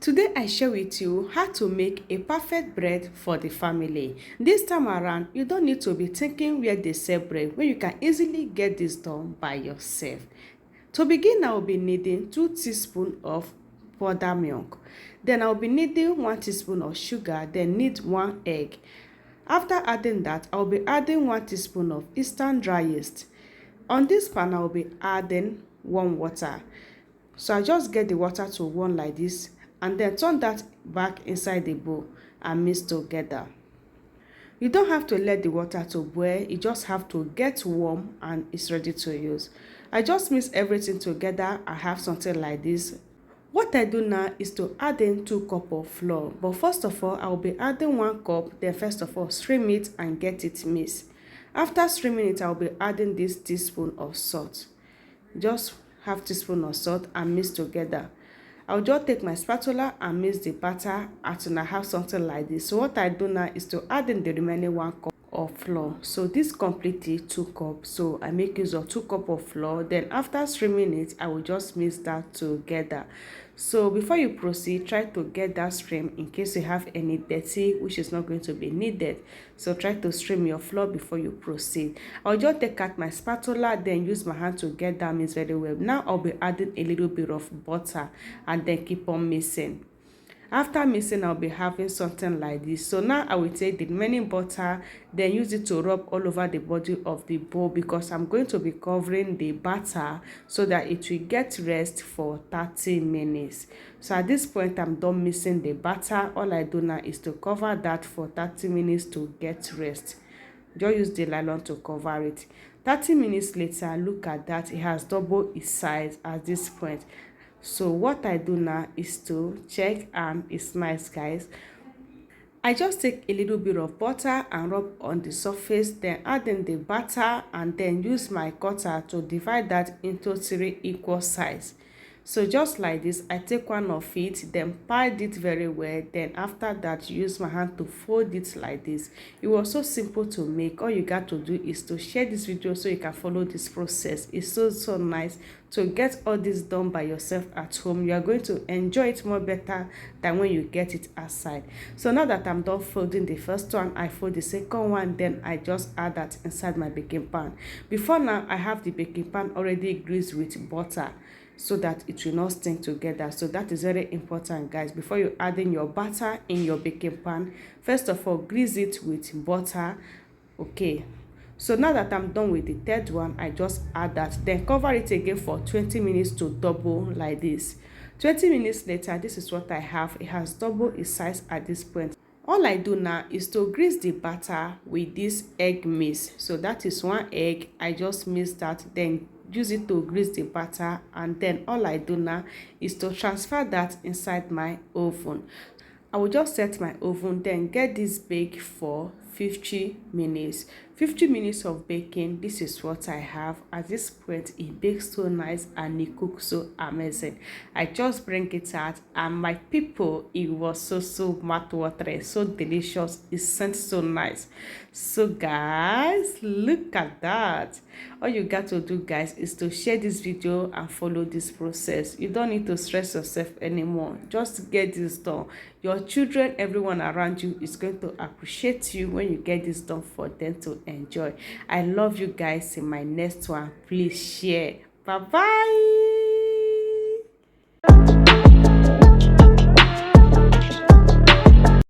Today I share with you how to make a perfect bread for the family. This time around, you don't need to be thinking where they sell bread when you can easily get this done by yourself. To begin, I will be needing 2 teaspoons of powdered milk. Then I will be needing 1 teaspoon of sugar, then need 1 egg. After adding that, I will be adding 1 teaspoon of instant dry yeast. On this pan, I will be adding warm water. So I just get the water to warm like this and then turn that back inside the bowl and mix together. You don't have to let the water to boil, you just have to get warm and it's ready to use. I just mix everything together. I have something like this. What I do now is to add in 2 cups of flour, but first of all I will be adding 1 cup, then first of all stream it and get it mixed. After streaming it, I will be adding this teaspoon of salt. Just half teaspoon of salt and mix together. I'll just take my spatula and mix the batter until I have something like this. So what I do now is to add in the remaining 1 cup of flour. So this completely 2 cups. So I make use of 2 cups of flour. Then after streaming it, I will just mix that together. So before you proceed, try to get that stream in case you have any dirty which is not going to be needed. So try to stream your flour before you proceed. I'll just take out my spatula, then use my hand to get that mix very well. Now I'll be adding a little bit of butter and then keep on mixing. After mixing, I'll be having something like this. So now I will take the remaining butter, then use it to rub all over the body of the bowl because I'm going to be covering the batter so that it will get rest for 30 minutes. So at this point, I'm done mixing the batter. All I do now is to cover that for 30 minutes to get rest. Just use the nylon to cover it. 30 minutes later, look at that, it has doubled its size at this point. So what I do now is to check and it's nice, guys. I just take a little bit of butter and rub on the surface, then add in the batter and then use my cutter to divide that into 3 equal sides. So just like this, I take one of it, then pile it very well. Then after that, use my hand to fold it like this. It was so simple to make. All you got to do is to share this video so you can follow this process. It's so nice to get all this done by yourself at home. You are going to enjoy it more better than when you get it outside. So now that I'm done folding the first one, I fold the second one, then I just add that inside my baking pan. Before now, I have the baking pan already greased with butter so that it will not stick together. So that is very important, guys. Before you add in your batter in your baking pan, first of all grease it with butter. Okay, so now that I'm done with the third one, I just add that, then cover it again for 20 minutes to double like this. 20 minutes later, this is what I have. It has doubled its size at this point. All I do now is to grease the batter with this egg mix. So that is 1 egg. I just mix that, then use it to grease the batter, and then all I do now is to transfer that inside my oven. I will just set my oven, then get this bake for 50 minutes. 50 minutes of baking, this is what I have. At this point, it bakes so nice and it cooks so amazing. I just bring it out and my people, it was so mouth-watering, so delicious. It sent so nice. So guys, look at that. All you got to do, guys, is to share this video and follow this process. You don't need to stress yourself anymore. Just get this done. Your children, everyone around you is going to appreciate you when you get this done for them to enjoy. I love you guys. In my next one, please share. Bye bye.